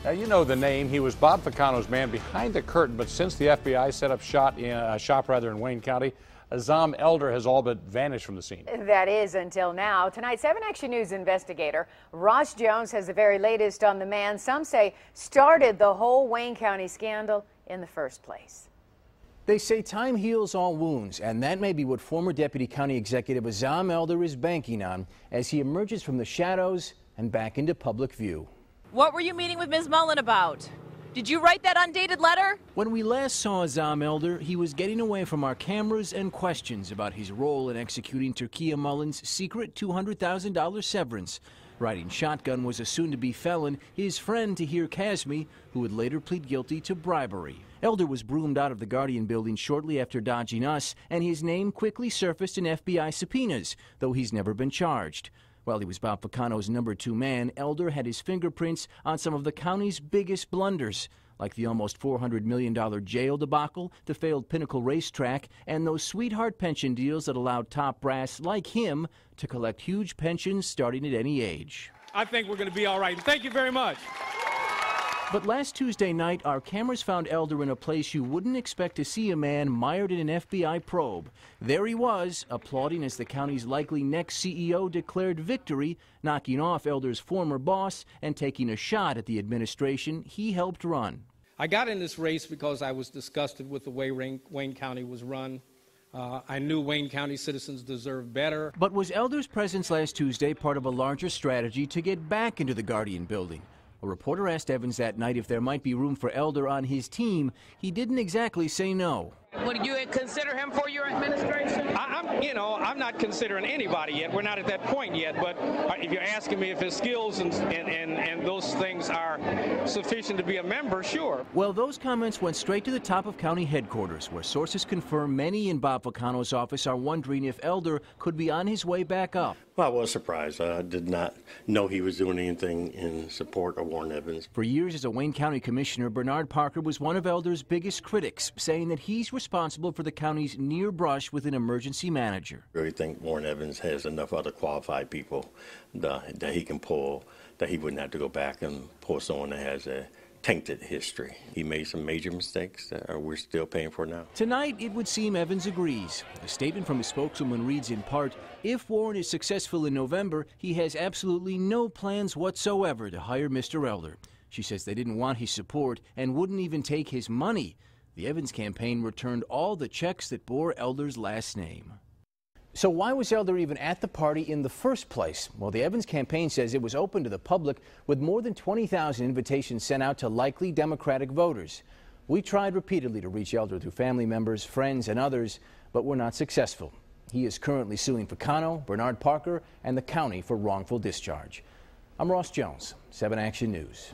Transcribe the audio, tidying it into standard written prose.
Now, you know the name. He was Bob Ficano's man behind the curtain, but since the FBI set up shop in Wayne County, Azam Elder has all but vanished from the scene. That is, until now. Tonight, 7 Action News investigator Ross Jones has the very latest on the man some say started the whole Wayne County scandal in the first place. They say time heals all wounds, and that may be what former Deputy County Executive Azam Elder is banking on as he emerges from the shadows and back into public view. What were you meeting with Ms. Mullen about? Did you write that undated letter? When we last saw Azam Elder, he was getting away from our cameras and questions about his role in executing Turkia Mullen's secret $200,000 severance. Riding shotgun was a soon-to-be felon, his friend Tahir Kazmi, who would later plead guilty to bribery. Elder was broomed out of the Guardian building shortly after dodging us, and his name quickly surfaced in FBI subpoenas, though he's never been charged. While he was Bob Ficano's number 2 man, Elder had his fingerprints on some of the county's biggest blunders, like the almost $400 million jail debacle, the failed Pinnacle racetrack, and those sweetheart pension deals that allowed top brass like him to collect huge pensions starting at any age. I think we're going to be all right. Thank you very much. But last Tuesday night, our cameras found Elder in a place you wouldn't expect to see a man mired in an FBI probe. There he was, applauding as the county's likely next CEO declared victory, knocking off Elder's former boss and taking a shot at the administration he helped run. I got in this race because I was disgusted with the way Wayne County was run. I knew Wayne County citizens deserved better. But was Elder's presence last Tuesday part of a larger strategy to get back into the Guardian building? A reporter asked Evans that night if there might be room for Elder on his team. He didn't exactly say no. Would you consider him for your administration? I'm not considering anybody yet. We're not at that point yet. But if you're asking me if his skills and those things are sufficient to be a member, sure. Well, those comments went straight to the top of county headquarters, where sources confirm many in Bob Ficano's office are wondering if Elder could be on his way back up. Well, I was surprised. I did not know he was doing anything in support of Warren Evans. For years as a Wayne County commissioner, Bernard Parker was one of Elder's biggest critics, saying that he's responsible for the county's near brush with an emergency manager. I really think Warren Evans has enough other qualified people that he can pull, that he wouldn't have to go back and pull someone that has a tainted history. He made some major mistakes that we're still paying for now. Tonight, it would seem Evans agrees. A statement from his spokeswoman reads in part, if Warren is successful in November, he has absolutely no plans whatsoever to hire Mr. Elder. She says they didn't want his support and wouldn't even take his money. The Evans campaign returned all the checks that bore Elder's last name. So why was Elder even at the party in the first place? Well, the Evans campaign says it was open to the public with more than 20,000 invitations sent out to likely Democratic voters. We tried repeatedly to reach Elder through family members, friends, and others, but were not successful. He is currently suing Ficano, Bernard Parker, and the county for wrongful discharge. I'm Ross Jones, 7 Action News.